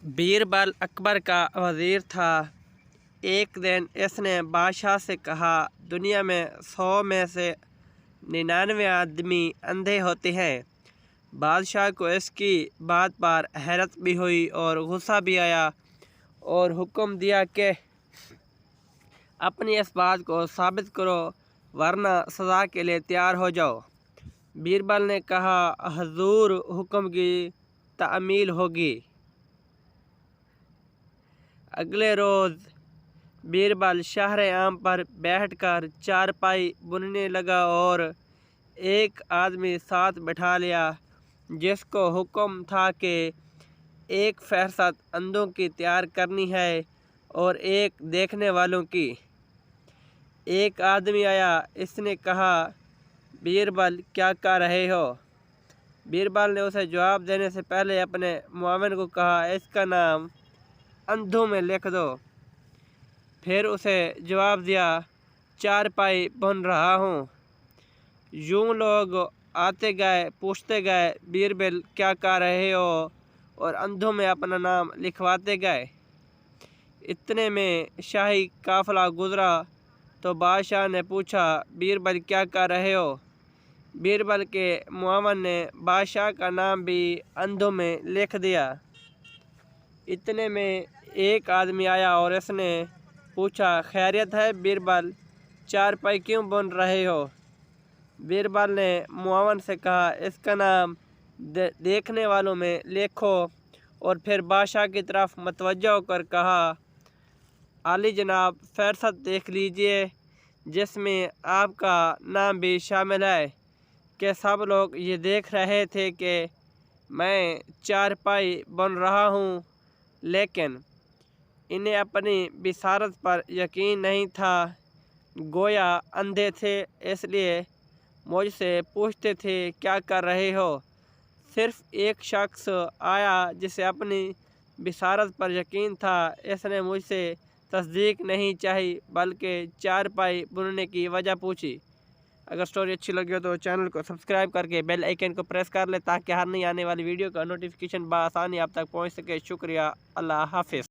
बीरबल अकबर का वज़ीर था। एक दिन इसने बादशाह से कहा, दुनिया में 100 में से 99 आदमी अंधे होते हैं। बादशाह को इसकी बात पर हैरत भी हुई और गुस्सा भी आया और हुक्म दिया कि अपनी इस बात को साबित करो, वरना सज़ा के लिए तैयार हो जाओ। बीरबल ने कहा, हजूर हुक्म की तामील होगी। अगले रोज़ बीरबल शहर आम पर बैठकर चारपाई बुनने लगा और एक आदमी साथ बैठा लिया, जिसको हुक्म था कि एक फहरस्त अंधों की तैयार करनी है और एक देखने वालों की। एक आदमी आया, इसने कहा, बीरबल क्या कर रहे हो? बीरबल ने उसे जवाब देने से पहले अपने मुआविन को कहा, इसका नाम अंधों में लिख दो। फिर उसे जवाब दिया, चारपाई बुन रहा हूँ। यूं लोग आते गए, पूछते गए, बीरबल क्या कर रहे हो, और अंधों में अपना नाम लिखवाते गए। इतने में शाही काफिला गुजरा तो बादशाह ने पूछा, बीरबल क्या कर रहे हो? बीरबल के मुआविन ने बादशाह का नाम भी अंधों में लिख दिया। इतने में एक आदमी आया और इसने पूछा, खैरियत है बीरबल, चारपाई क्यों बुन रहे हो? बीरबल ने मुआविन से कहा, इसका नाम देखने वालों में लिखो। और फिर बादशाह की तरफ मतवज्जह होकर कहा, आली जनाब, फहरस्त देख लीजिए, जिसमें आपका नाम भी शामिल है। कि सब लोग ये देख रहे थे कि मैं चारपाई बुन रहा हूँ, लेकिन इन्हें अपनी बिसारत पर यकीन नहीं था। गोया अंधे थे, इसलिए मुझसे पूछते थे क्या कर रहे हो। सिर्फ एक शख्स आया जिसे अपनी बिसारत पर यकीन था। इसने मुझसे तस्दीक नहीं चाहिए, बल्कि चारपाई बुनने की वजह पूछी। अगर स्टोरी अच्छी लगी हो तो चैनल को सब्सक्राइब करके बेल आइकन को प्रेस कर ले, ताकि हर नई आने वाली वीडियो का नोटिफिकेशन बआसानी आप तक पहुंच सके। शुक्रिया। अल्लाह हाफिज़।